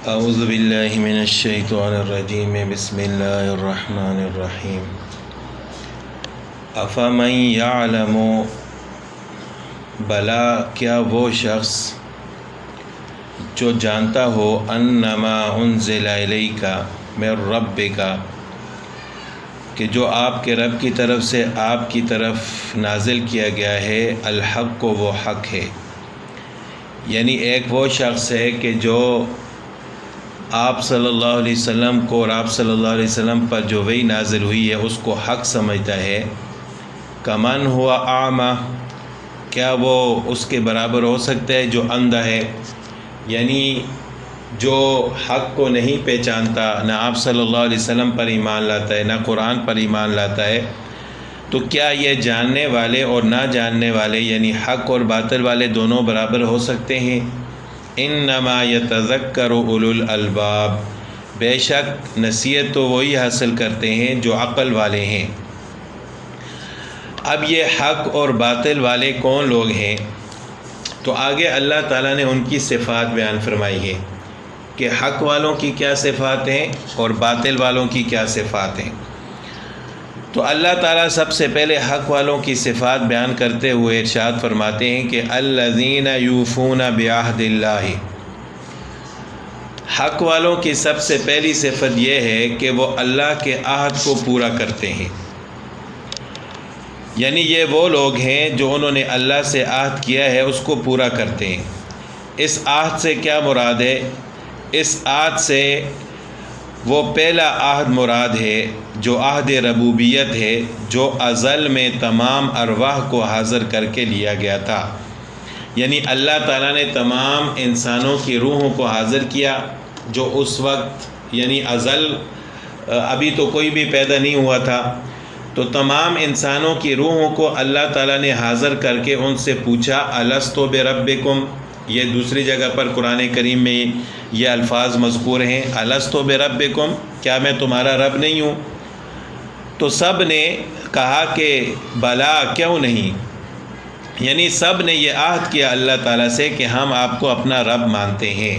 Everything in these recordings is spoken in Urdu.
اعوذ باللہ من الشیطان الرجیم بسم اللہ الرحمن الرحیم افمن یعلم بلا کیا وہ شخص جو جانتا ہو انما انزل الیک من ربک کہ جو آپ کے رب کی طرف سے آپ کی طرف نازل کیا گیا ہے الحق کو وہ حق ہے، یعنی ایک وہ شخص ہے کہ جو آپ صلی اللہ علیہ وسلم کو اور آپ صلی اللہ علیہ وسلم پر جو وحی نازل ہوئی ہے اس کو حق سمجھتا ہے۔ کمن ہوا اعمی، کیا وہ اس کے برابر ہو سکتا ہے جو اندھا ہے، یعنی جو حق کو نہیں پہچانتا، نہ آپ صلی اللہ علیہ وسلم پر ایمان لاتا ہے نہ قرآن پر ایمان لاتا ہے، تو کیا یہ جاننے والے اور نہ جاننے والے یعنی حق اور باطل والے دونوں برابر ہو سکتے ہیں؟ انما یتذکر اولو الالباب، بے شک نصیحت تو وہی حاصل کرتے ہیں جو عقل والے ہیں۔ اب یہ حق اور باطل والے کون لوگ ہیں؟ تو آگے اللہ تعالیٰ نے ان کی صفات بیان فرمائی ہے کہ حق والوں کی کیا صفات ہیں اور باطل والوں کی کیا صفات ہیں۔ تو اللہ تعالیٰ سب سے پہلے حق والوں کی صفات بیان کرتے ہوئے ارشاد فرماتے ہیں کہ الذین یوفون بعہد اللہ، حق والوں کی سب سے پہلی صفت یہ ہے کہ وہ اللہ کے عہد کو پورا کرتے ہیں، یعنی یہ وہ لوگ ہیں جو انہوں نے اللہ سے عہد کیا ہے اس کو پورا کرتے ہیں۔ اس عہد سے کیا مراد ہے؟ اس عہد سے وہ پہلا عہد مراد ہے جو عہد ربوبیت ہے، جو ازل میں تمام ارواح کو حاضر کر کے لیا گیا تھا، یعنی اللہ تعالیٰ نے تمام انسانوں کی روحوں کو حاضر کیا جو اس وقت یعنی ازل، ابھی تو کوئی بھی پیدا نہیں ہوا تھا، تو تمام انسانوں کی روحوں کو اللہ تعالیٰ نے حاضر کر کے ان سے پوچھا الستو بربکم، یہ دوسری جگہ پر قرآن کریم میں یہ الفاظ مذکور ہیں، الستو بربکم، کیا میں تمہارا رب نہیں ہوں؟ تو سب نے کہا کہ بلا، کیوں نہیں، یعنی سب نے یہ عہد کیا اللہ تعالیٰ سے کہ ہم آپ کو اپنا رب مانتے ہیں۔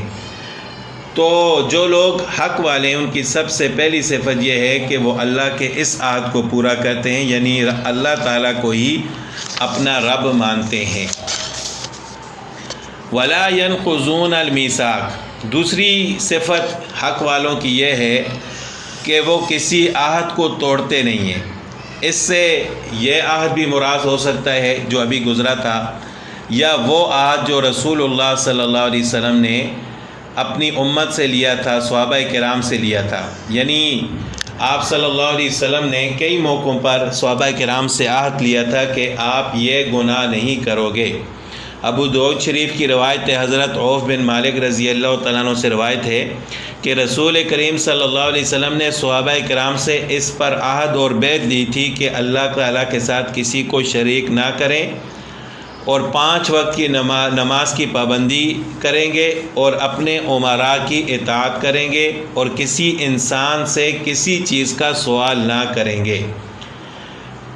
تو جو لوگ حق والے ہیں ان کی سب سے پہلی صفت یہ ہے کہ وہ اللہ کے اس عہد کو پورا کرتے ہیں، یعنی اللہ تعالیٰ کو ہی اپنا رب مانتے ہیں۔ ولا ينقضون المیثاق، دوسری صفت حق والوں کی یہ ہے کہ وہ کسی عہد کو توڑتے نہیں ہیں۔ اس سے یہ عہد بھی مراد ہو سکتا ہے جو ابھی گزرا تھا، یا وہ عہد جو رسول اللہ صلی اللہ علیہ وسلم نے اپنی امت سے لیا تھا، صحابہ کرام سے لیا تھا، یعنی آپ صلی اللہ علیہ وسلم نے کئی موقعوں پر صحابہ کرام سے عہد لیا تھا کہ آپ یہ گناہ نہیں کرو گے۔ ابو داؤد شریف کی روایت ہے، حضرت عوف بن مالک رضی اللہ تعالیٰ عنہ سے روایت ہے کہ رسول کریم صلی اللہ علیہ وسلم نے صحابہ کرام سے اس پر عہد اور بیعت دی تھی کہ اللہ تعالیٰ کے ساتھ کسی کو شریک نہ کریں، اور 5 وقت کی نماز کی پابندی کریں گے، اور اپنے امراء کی اطاعت کریں گے، اور کسی انسان سے کسی چیز کا سوال نہ کریں گے۔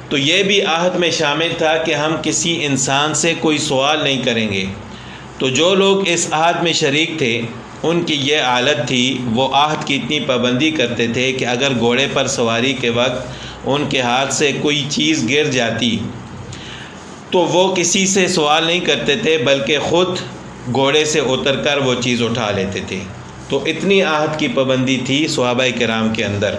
تو یہ بھی عہد میں شامل تھا کہ ہم کسی انسان سے کوئی سوال نہیں کریں گے۔ تو جو لوگ اس عہد میں شریک تھے ان کی یہ حالت تھی، وہ عہد کی اتنی پابندی کرتے تھے کہ اگر گھوڑے پر سواری کے وقت ان کے ہاتھ سے کوئی چیز گر جاتی تو وہ کسی سے سوال نہیں کرتے تھے بلکہ خود گھوڑے سے اتر کر وہ چیز اٹھا لیتے تھے۔ تو اتنی عہد کی پابندی تھی صحابہ کرام کے اندر۔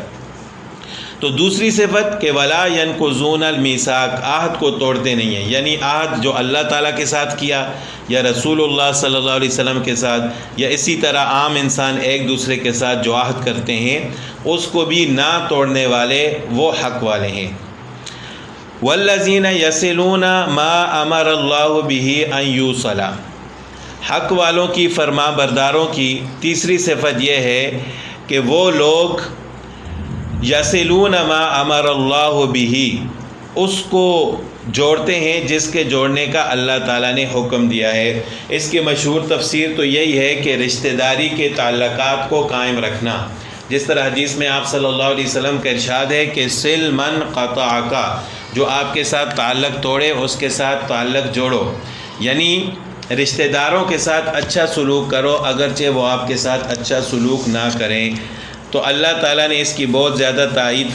تو دوسری صفت کہ ولا ینقضون المیثاق، عہد کو توڑتے نہیں ہیں، یعنی عہد جو اللہ تعالیٰ کے ساتھ کیا یا رسول اللہ صلی اللہ علیہ وسلم کے ساتھ، یا اسی طرح عام انسان ایک دوسرے کے ساتھ جو عہد کرتے ہیں اس کو بھی نہ توڑنے والے وہ حق والے ہیں۔ والذین یصلون ما امر اللہ بہ ان یوصل، حق والوں کی فرما برداروں کی تیسری صفت یہ ہے کہ وہ لوگ یصلون ما امر اللہ بہ، اس کو جوڑتے ہیں جس کے جوڑنے کا اللہ تعالیٰ نے حکم دیا ہے۔ اس کی مشہور تفسیر تو یہی ہے کہ رشتہ داری کے تعلقات کو قائم رکھنا، جس طرح حدیث میں آپ صلی اللہ علیہ وسلم کا ارشاد ہے کہ سل من قطعک، جو آپ کے ساتھ تعلق توڑے اس کے ساتھ تعلق جوڑو، یعنی رشتہ داروں کے ساتھ اچھا سلوک کرو اگرچہ وہ آپ کے ساتھ اچھا سلوک نہ کریں۔ تو اللہ تعالیٰ نے اس کی بہت زیادہ تاکید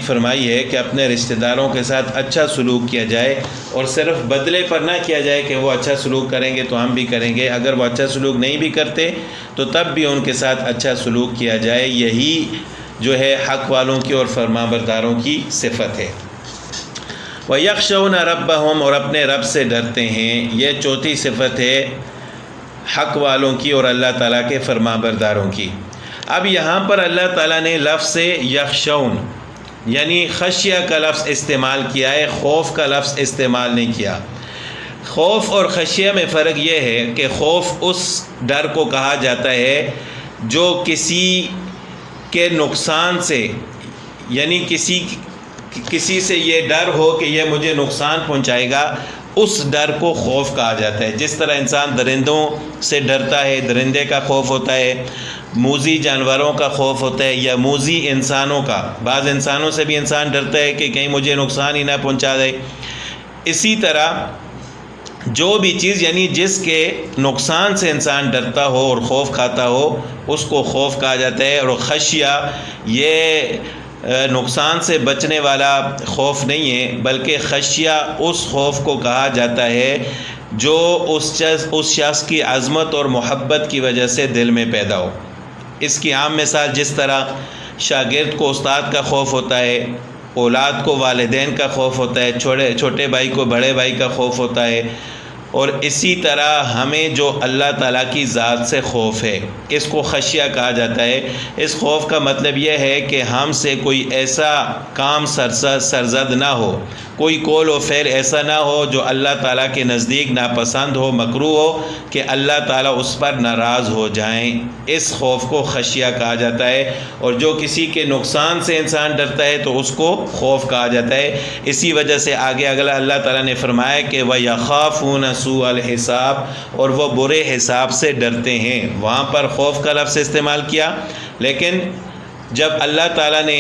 فرمائی ہے کہ اپنے رشتہ داروں کے ساتھ اچھا سلوک کیا جائے، اور صرف بدلے پر نہ کیا جائے کہ وہ اچھا سلوک کریں گے تو ہم بھی کریں گے، اگر وہ اچھا سلوک نہیں بھی کرتے تو تب بھی ان کے ساتھ اچھا سلوک کیا جائے۔ یہی جو ہے حق والوں کی اور فرمانبرداروں کی صفت ہے۔ وَيَخْشَوْنَ رَبَّهُمْ، اور اپنے رب سے ڈرتے ہیں، یہ چوتھی صفت ہے حق والوں کی اور اللہ تعالیٰ کے فرمانبرداروں کی۔ اب یہاں پر اللہ تعالیٰ نے لفظ یخشون یعنی خشیہ کا لفظ استعمال کیا ہے، خوف کا لفظ استعمال نہیں کیا۔ خوف اور خشیہ میں فرق یہ ہے کہ خوف اس ڈر کو کہا جاتا ہے جو کسی کے نقصان سے، یعنی کسی سے یہ ڈر ہو کہ یہ مجھے نقصان پہنچائے گا، اس ڈر کو خوف کہا جاتا ہے۔ جس طرح انسان درندوں سے ڈرتا ہے، درندے کا خوف ہوتا ہے، موذی جانوروں کا خوف ہوتا ہے، یا موذی انسانوں کا، بعض انسانوں سے بھی انسان ڈرتا ہے کہ کہیں مجھے نقصان ہی نہ پہنچا دے۔ اسی طرح جو بھی چیز یعنی جس کے نقصان سے انسان ڈرتا ہو اور خوف کھاتا ہو اس کو خوف کہا جاتا ہے۔ اور خشیہ یہ نقصان سے بچنے والا خوف نہیں ہے، بلکہ خشیہ اس خوف کو کہا جاتا ہے جو اس شخص کی عظمت اور محبت کی وجہ سے دل میں پیدا ہو۔ اس کی عام مثال جس طرح شاگرد کو استاد کا خوف ہوتا ہے، اولاد کو والدین کا خوف ہوتا ہے، چھوٹے بھائی کو بڑے بھائی کا خوف ہوتا ہے، اور اسی طرح ہمیں جو اللہ تعالیٰ کی ذات سے خوف ہے اس کو خشیہ کہا جاتا ہے۔ اس خوف کا مطلب یہ ہے کہ ہم سے کوئی ایسا کام سرزد نہ ہو، کوئی قول و فعل ایسا نہ ہو جو اللہ تعالیٰ کے نزدیک ناپسند ہو، مکروہ ہو، کہ اللہ تعالیٰ اس پر ناراض ہو جائیں۔ اس خوف کو خشیہ کہا جاتا ہے، اور جو کسی کے نقصان سے انسان ڈرتا ہے تو اس کو خوف کہا جاتا ہے۔ اسی وجہ سے آگے اگلا اللہ تعالیٰ نے فرمایا کہ وَيَخَافُونَ سُوءَ الْحِسَابِ، اور وہ برے حساب سے ڈرتے ہیں۔ وہاں پر خوف کا لفظ استعمال کیا، لیکن جب اللہ تعالیٰ نے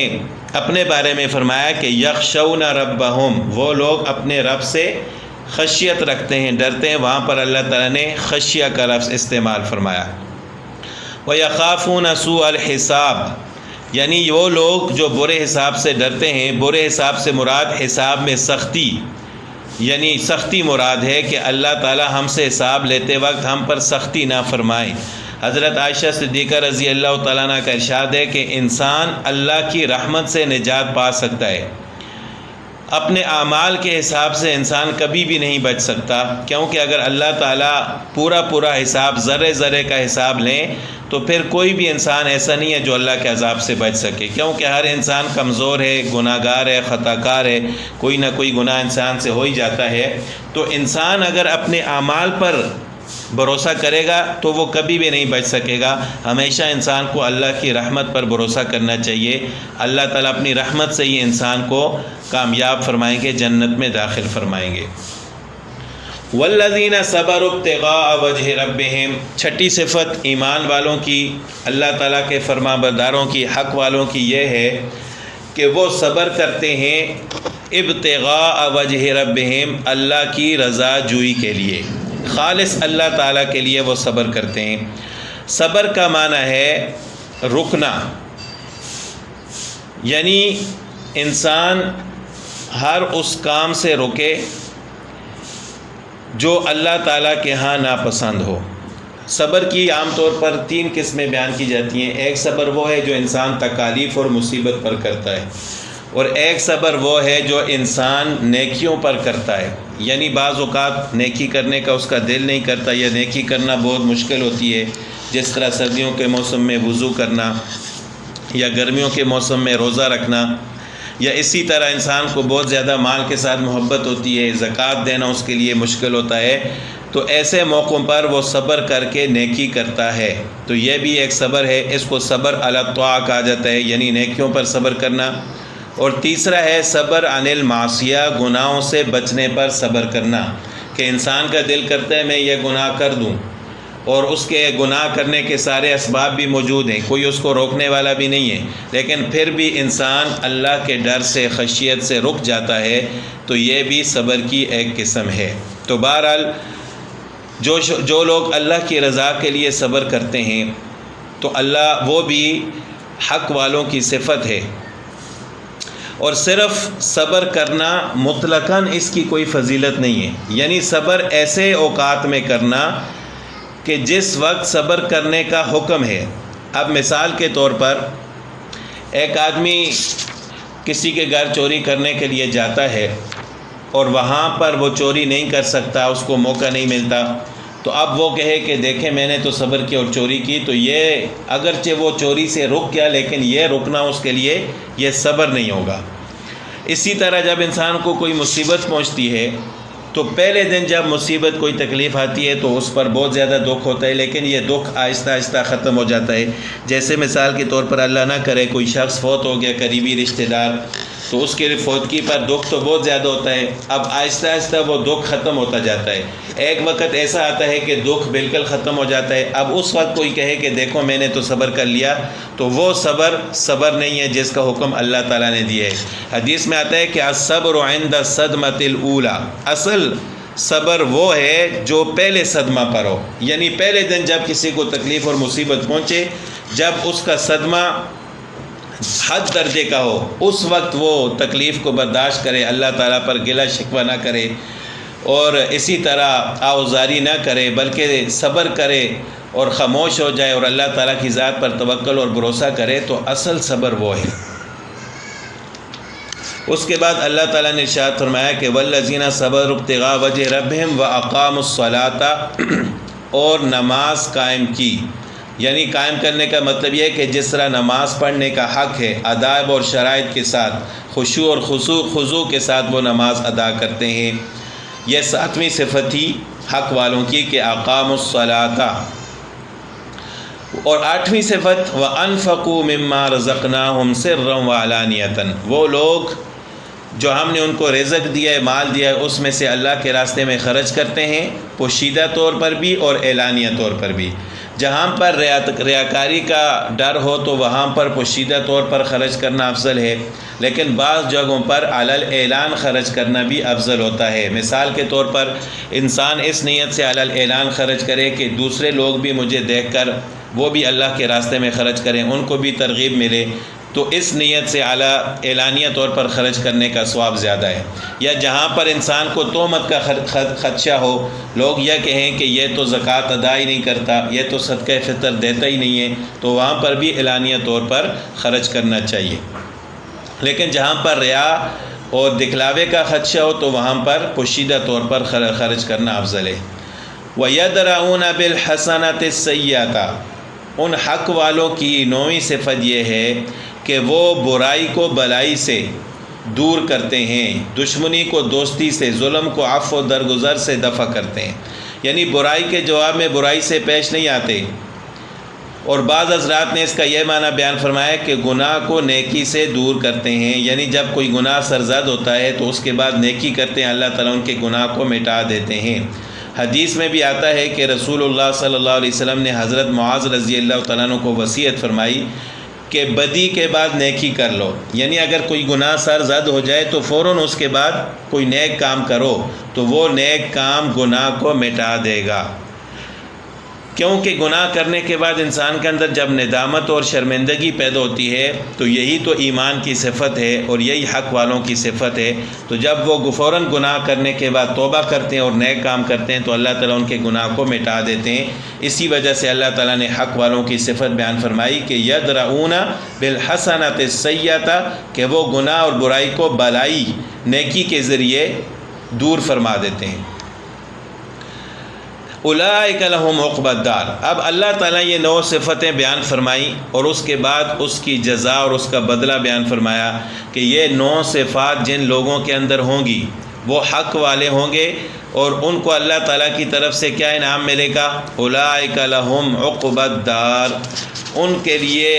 اپنے بارے میں فرمایا کہ یخشون ربہم، وہ لوگ اپنے رب سے خشیت رکھتے ہیں، ڈرتے ہیں، وہاں پر اللہ تعالیٰ نے خشیہ کا لفظ استعمال فرمایا۔ وَيَخَافُونَ سُوءَ الْحِسَابِ، یعنی وہ لوگ جو برے حساب سے ڈرتے ہیں، برے حساب سے مراد حساب میں سختی، یعنی سختی مراد ہے کہ اللہ تعالیٰ ہم سے حساب لیتے وقت ہم پر سختی نہ فرمائیں۔ حضرت عائشہ صدیقہ رضی اللہ تعالیٰ عنہ کا ارشاد ہے کہ انسان اللہ کی رحمت سے نجات پا سکتا ہے، اپنے اعمال کے حساب سے انسان کبھی بھی نہیں بچ سکتا، کیونکہ اگر اللہ تعالیٰ پورا حساب ذرے ذرے کا حساب لیں تو پھر کوئی بھی انسان ایسا نہیں ہے جو اللہ کے عذاب سے بچ سکے، کیونکہ ہر انسان کمزور ہے، گناہ گار ہے، خطا کار ہے، کوئی نہ کوئی گناہ انسان سے ہو ہی جاتا ہے۔ تو انسان اگر اپنے اعمال پر بھروسہ کرے گا تو وہ کبھی بھی نہیں بچ سکے گا۔ ہمیشہ انسان کو اللہ کی رحمت پر بھروسہ کرنا چاہیے، اللہ تعالیٰ اپنی رحمت سے ہی انسان کو کامیاب فرمائیں گے، جنت میں داخل فرمائیں گے۔ والذین صبروا ابتغاء وجہ ربہم، چھٹی صفت ایمان والوں کی، اللہ تعالیٰ کے فرمانبرداروں کی، حق والوں کی یہ ہے کہ وہ صبر کرتے ہیں ابتغاء وجہ ربہم، اللہ کی رضا جوئی کے لیے، خالص اللہ تعالیٰ کے لیے وہ صبر کرتے ہیں۔ صبر کا معنی ہے رکنا، یعنی انسان ہر اس کام سے رکے جو اللہ تعالیٰ کے ہاں ناپسند ہو۔ صبر کی عام طور پر 3 قسمیں بیان کی جاتی ہیں۔ ایک صبر وہ ہے جو انسان تکالیف اور مصیبت پر کرتا ہے، اور ایک صبر وہ ہے جو انسان نیکیوں پر کرتا ہے، یعنی بعض اوقات نیکی کرنے کا اس کا دل نہیں کرتا، یا نیکی کرنا بہت مشکل ہوتی ہے، جس طرح سردیوں کے موسم میں وضو کرنا، یا گرمیوں کے موسم میں روزہ رکھنا، یا اسی طرح انسان کو بہت زیادہ مال کے ساتھ محبت ہوتی ہے، زکوٰۃ دینا اس کے لیے مشکل ہوتا ہے، تو ایسے موقعوں پر وہ صبر کر کے نیکی کرتا ہے۔ تو یہ بھی ایک صبر ہے، اس کو صبر علی الطاعہ کہا جاتا ہے، یعنی نیکیوں پر صبر کرنا۔ اور تیسرا ہے صبر عن المعصیہ، گناہوں سے بچنے پر صبر کرنا، کہ انسان کا دل کرتا ہے میں یہ گناہ کر دوں، اور اس کے گناہ کرنے کے سارے اسباب بھی موجود ہیں، کوئی اس کو روکنے والا بھی نہیں ہے، لیکن پھر بھی انسان اللہ کے ڈر سے، خشیت سے رک جاتا ہے، تو یہ بھی صبر کی ایک قسم ہے۔ تو بہرحال جو لوگ اللہ کی رضا کے لیے صبر کرتے ہیں تو اللہ وہ بھی حق والوں کی صفت ہے۔ اور صرف صبر کرنا مطلقاً اس کی کوئی فضیلت نہیں ہے، یعنی صبر ایسے اوقات میں کرنا کہ جس وقت صبر کرنے کا حکم ہے۔ اب مثال کے طور پر ایک آدمی کسی کے گھر چوری کرنے کے لیے جاتا ہے اور وہاں پر وہ چوری نہیں کر سکتا، اس کو موقع نہیں ملتا، تو اب وہ کہے کہ دیکھیں میں نے تو صبر کی اور چوری کی، تو یہ اگرچہ وہ چوری سے رک گیا لیکن یہ رکنا اس کے لیے یہ صبر نہیں ہوگا۔ اسی طرح جب انسان کو کوئی مصیبت پہنچتی ہے تو پہلے دن جب مصیبت کوئی تکلیف آتی ہے تو اس پر بہت زیادہ دکھ ہوتا ہے، لیکن یہ دکھ آہستہ آہستہ ختم ہو جاتا ہے۔ جیسے مثال کے طور پر اللہ نہ کرے کوئی شخص فوت ہو گیا، قریبی رشتہ دار، تو اس کے فوتگی پر دکھ تو بہت زیادہ ہوتا ہے، اب آہستہ آہستہ وہ دکھ ختم ہوتا جاتا ہے۔ ایک وقت ایسا آتا ہے کہ دکھ بالکل ختم ہو جاتا ہے، اب اس وقت کوئی کہے کہ دیکھو میں نے تو صبر کر لیا، تو وہ صبر نہیں ہے جس کا حکم اللہ تعالیٰ نے دیا ہے۔ حدیث میں آتا ہے کہ الصبر عند الصدمۃ الاولی، اصل صبر وہ ہے جو پہلے صدمہ پر ہو، یعنی پہلے دن جب کسی کو تکلیف اور مصیبت پہنچے، جب اس کا صدمہ حد درجے کا ہو، اس وقت وہ تکلیف کو برداشت کرے، اللہ تعالیٰ پر گلہ شکوہ نہ کرے اور اسی طرح آوزاری نہ کرے، بلکہ صبر کرے اور خاموش ہو جائے اور اللہ تعالیٰ کی ذات پر توکل اور بھروسہ کرے، تو اصل صبر وہ ہے۔ اس کے بعد اللہ تعالیٰ نے ارشاد فرمایا کہ والذین صبروا ابتغاء وجہ ربہم واقاموا الصلاۃ، اور نماز قائم کی، یعنی قائم کرنے کا مطلب یہ ہے کہ جس طرح نماز پڑھنے کا حق ہے، آداب اور شرائط کے ساتھ، خشوع اور خضوع کے ساتھ وہ نماز ادا کرتے ہیں۔ یہ 7ویں صفت تھی حق والوں کی کہ اقاموا الصلاۃ۔ اور 8ویں صفت وانفقوا مما رزقناہم سرا وعلانیۃ، وہ لوگ جو ہم نے ان کو رزق دیا ہے، مال دیا ہے، اس میں سے اللہ کے راستے میں خرچ کرتے ہیں، پوشیدہ طور پر بھی اور اعلانیہ طور پر بھی۔ جہاں پر ریاکاری کا ڈر ہو تو وہاں پر پوشیدہ طور پر خرچ کرنا افضل ہے، لیکن بعض جگہوں پر علی الاعلان خرچ کرنا بھی افضل ہوتا ہے۔ مثال کے طور پر انسان اس نیت سے علی الاعلان خرچ کرے کہ دوسرے لوگ بھی مجھے دیکھ کر وہ بھی اللہ کے راستے میں خرچ کریں، ان کو بھی ترغیب ملے، تو اس نیت سے اعلیٰ اعلانیہ طور پر خرچ کرنے کا ثواب زیادہ ہے۔ یا جہاں پر انسان کو تہمت کا خدشہ ہو، لوگ یہ کہیں کہ یہ تو زکوٰۃ ادا ہی نہیں کرتا، یہ تو صدقہ فطر دیتا ہی نہیں ہے، تو وہاں پر بھی اعلانیہ طور پر خرچ کرنا چاہیے۔ لیکن جہاں پر ریا اور دکھلاوے کا خدشہ ہو تو وہاں پر پوشیدہ طور پر خرچ کرنا افضل ہے۔ وَيَدْرَؤُونَ بِالْحَسَنَةِ السَّيِّئَةَ، ان حق والوں کی 9ویں صفت یہ ہے کہ وہ برائی کو بلائی سے دور کرتے ہیں، دشمنی کو دوستی سے، ظلم کو عفو و درگزر سے دفع کرتے ہیں، یعنی برائی کے جواب میں برائی سے پیش نہیں آتے۔ اور بعض حضرات نے اس کا یہ معنی بیان فرمایا کہ گناہ کو نیکی سے دور کرتے ہیں، یعنی جب کوئی گناہ سرزد ہوتا ہے تو اس کے بعد نیکی کرتے ہیں، اللہ تعالیٰ ان کے گناہ کو مٹا دیتے ہیں۔ حدیث میں بھی آتا ہے کہ رسول اللہ صلی اللہ علیہ وسلم نے حضرت معاذ رضی اللہ تعالیٰ عنہ کو وصیت فرمائی کہ بدی کے بعد نیکی کر لو، یعنی اگر کوئی گناہ سرزد ہو جائے تو فوراً اس کے بعد کوئی نیک کام کرو، تو وہ نیک کام گناہ کو مٹا دے گا۔ کیونکہ گناہ کرنے کے بعد انسان کے اندر جب ندامت اور شرمندگی پیدا ہوتی ہے تو یہی تو ایمان کی صفت ہے اور یہی حق والوں کی صفت ہے، تو جب وہ فوراً گناہ کرنے کے بعد توبہ کرتے ہیں اور نیک کام کرتے ہیں تو اللہ تعالیٰ ان کے گناہ کو مٹا دیتے ہیں۔ اسی وجہ سے اللہ تعالیٰ نے حق والوں کی صفت بیان فرمائی کہ یدرؤون بالحسنۃ السیئۃ، کہ وہ گناہ اور برائی کو بلائی نیکی کے ذریعے دور فرما دیتے ہیں۔ اولئک لہم عقبی الدار، اب اللہ تعالیٰ یہ 9 صفتیں بیان فرمائیں اور اس کے بعد اس کی جزا اور اس کا بدلہ بیان فرمایا کہ یہ 9 صفات جن لوگوں کے اندر ہوں گی وہ حق والے ہوں گے اور ان کو اللہ تعالیٰ کی طرف سے کیا انعام ملے گا؟ اولئک لہم عقبی الدار، ان کے لیے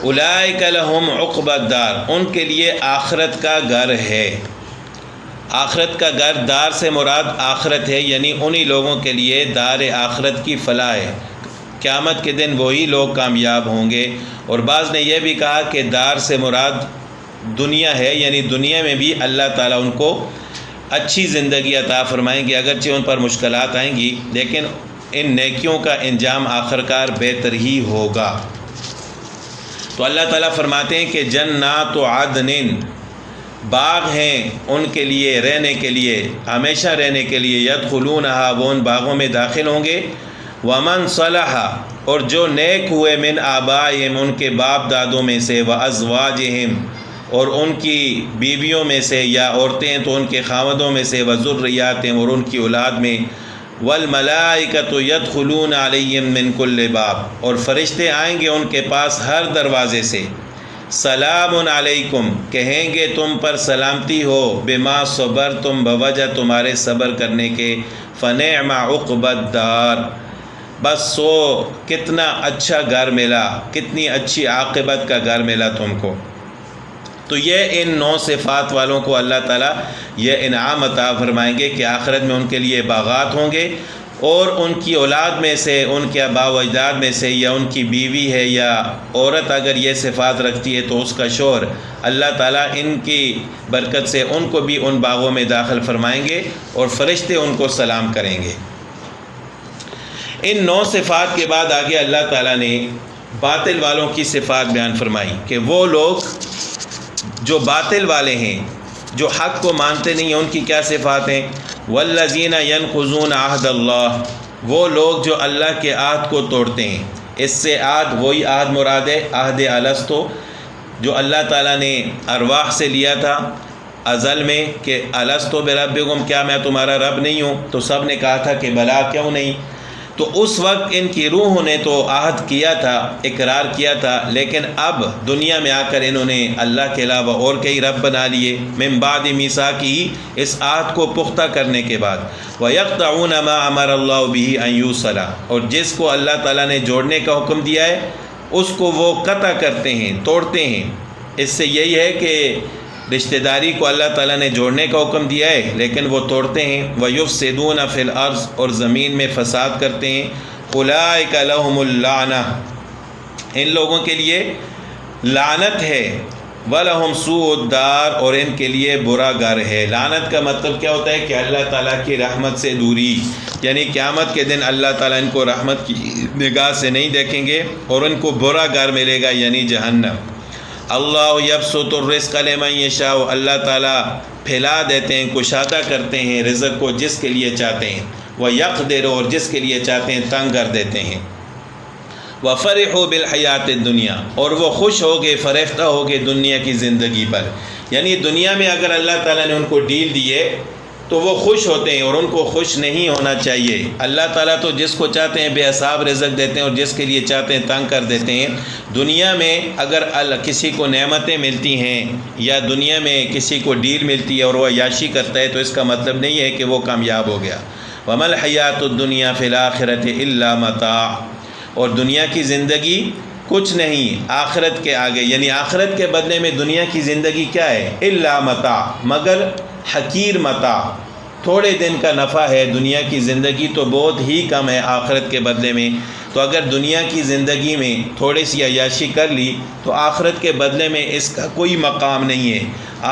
اولئک لہم عقبی الدار، ان کے لیے آخرت کا گھر ہے۔ آخرت کا گھر، دار سے مراد آخرت ہے، یعنی انہی لوگوں کے لیے دار آخرت کی فلاح ہے، قیامت کے دن وہی لوگ کامیاب ہوں گے۔ اور بعض نے یہ بھی کہا کہ دار سے مراد دنیا ہے، یعنی دنیا میں بھی اللہ تعالیٰ ان کو اچھی زندگی عطا فرمائیں گے، اگرچہ ان پر مشکلات آئیں گی، لیکن ان نیکیوں کا انجام آخرکار بہتر ہی ہوگا۔ تو اللہ تعالیٰ فرماتے ہیں کہ جنات عدن، باغ ہیں ان کے لیے رہنے کے لیے، ہمیشہ رہنے کے لیے، یدخلونہا، وہ ان باغوں میں داخل ہوں گے، ومن صلح، اور جو نیک ہوئے، من آبائہم، ان کے باپ دادوں میں سے، وازواجہم، اور ان کی بیویوں میں سے، یا عورتیں ہیں تو ان کے خاوندوں میں سے، وذریاتہم، اور ان کی اولاد میں، والملائکۃ یدخلون علیہم من کل باب، اور فرشتے آئیں گے ان کے پاس ہر دروازے سے، سلام علیکم، کہیں گے تم پر سلامتی ہو، بما صبرتم، بوجہ تمہارے صبر کرنے کے، فنعم عقبی الدار، بس سو کتنا اچھا گھر ملا، کتنی اچھی عاقبت کا گھر ملا تم کو۔ تو یہ ان 9 صفات والوں کو اللہ تعالیٰ یہ انعام عطا فرمائیں گے کہ آخرت میں ان کے لیے باغات ہوں گے، اور ان کی اولاد میں سے، ان کے آباء و اجداد میں سے، یا ان کی بیوی ہے یا عورت اگر یہ صفات رکھتی ہے تو اس کا شوہر، اللہ تعالیٰ ان کی برکت سے ان کو بھی ان باغوں میں داخل فرمائیں گے، اور فرشتے ان کو سلام کریں گے۔ ان 9 صفات کے بعد آگے اللہ تعالیٰ نے باطل والوں کی صفات بیان فرمائی کہ وہ لوگ جو باطل والے ہیں، جو حق کو مانتے نہیں ہیں، ان کی کیا صفات ہیں؟ والذین ینقضون عہد اللہ، وہ لوگ جو اللہ کے عہد کو توڑتے ہیں۔ اس سے عہد وہی عہد مراد ہے، عہد الستو، جو اللہ تعالیٰ نے ارواح سے لیا تھا ازل میں کہ الستو بربکم، کیا میں تمہارا رب نہیں ہوں؟ تو سب نے کہا تھا کہ بلا، کیوں نہیں؟ تو اس وقت ان کی روحوں نے تو عہد کیا تھا، اقرار کیا تھا، لیکن اب دنیا میں آ کر انہوں نے اللہ کے علاوہ اور کئی رب بنا لیے، من بعد میثاقہ، اس عہد کو پختہ کرنے کے بعد، وَيَقْطَعُونَ مَا أَمَرَ اللَّهُ بِهِ أَن يُوصَلَ، اور جس کو اللہ تعالیٰ نے جوڑنے کا حکم دیا ہے اس کو وہ قطع کرتے ہیں، توڑتے ہیں۔ اس سے یہی ہے کہ رشتہ داری کو اللہ تعالیٰ نے جوڑنے کا حکم دیا ہے لیکن وہ توڑتے ہیں۔ وَيُفْسِدُونَ فِي الْأَرْضِ، اور زمین میں فساد کرتے ہیں۔ أُولَٰئِكَ لَهُمُ اللعنہ، ان لوگوں کے لیے لعنت ہے۔ وَلَهُمْ سُوءُ الدَّارِ، اور ان کے لیے برا گھر ہے۔ لعنت کا مطلب کیا ہوتا ہے کہ اللہ تعالیٰ کی رحمت سے دوری، یعنی قیامت کے دن اللہ تعالیٰ ان کو رحمت کی نگاہ سے نہیں دیکھیں گے اور ان کو برا گھر ملے گا، یعنی جہنم۔ اللہ یبسط الرزق لمن یشاء، اللہ تعالیٰ پھیلا دیتے ہیں، کشادہ کرتے ہیں رزق کو جس کے لیے چاہتے ہیں، ویقدر، اور جس کے لیے چاہتے ہیں تنگ کر دیتے ہیں۔ وفرحوا بالحیات الدنیا، اور وہ خوش ہو گئے، فرفتہ ہو گئے دنیا کی زندگی پر، یعنی دنیا میں اگر اللہ تعالیٰ نے ان کو ڈیل دیے تو وہ خوش ہوتے ہیں، اور ان کو خوش نہیں ہونا چاہیے۔ اللہ تعالیٰ تو جس کو چاہتے ہیں بے حساب رزق دیتے ہیں اور جس کے لیے چاہتے ہیں تنگ کر دیتے ہیں۔ دنیا میں اگر کسی کو نعمتیں ملتی ہیں یا دنیا میں کسی کو ڈیل ملتی ہے اور وہ عیاشی کرتا ہے تو اس کا مطلب نہیں ہے کہ وہ کامیاب ہو گیا۔ وَمَا الْحَيَاةُ الدُّنْيَا فِي الْآخِرَةِ إِلَّا مَتَاعٌ، اور دنیا کی زندگی کچھ نہیں آخرت کے آگے، یعنی آخرت کے بدلے میں دنیا کی زندگی کیا ہے؟ الا متاع، مگر حقیر متاع، تھوڑے دن کا نفع ہے۔ دنیا کی زندگی تو بہت ہی کم ہے آخرت کے بدلے میں۔ تو اگر دنیا کی زندگی میں تھوڑی سی عیاشی کر لی تو آخرت کے بدلے میں اس کا کوئی مقام نہیں ہے۔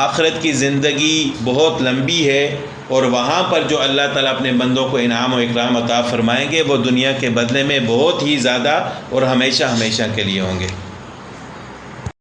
آخرت کی زندگی بہت لمبی ہے، اور وہاں پر جو اللہ تعالیٰ اپنے بندوں کو انعام و اکرام عطا فرمائیں گے وہ دنیا کے بدلے میں بہت ہی زیادہ اور ہمیشہ ہمیشہ کے لیے ہوں گے۔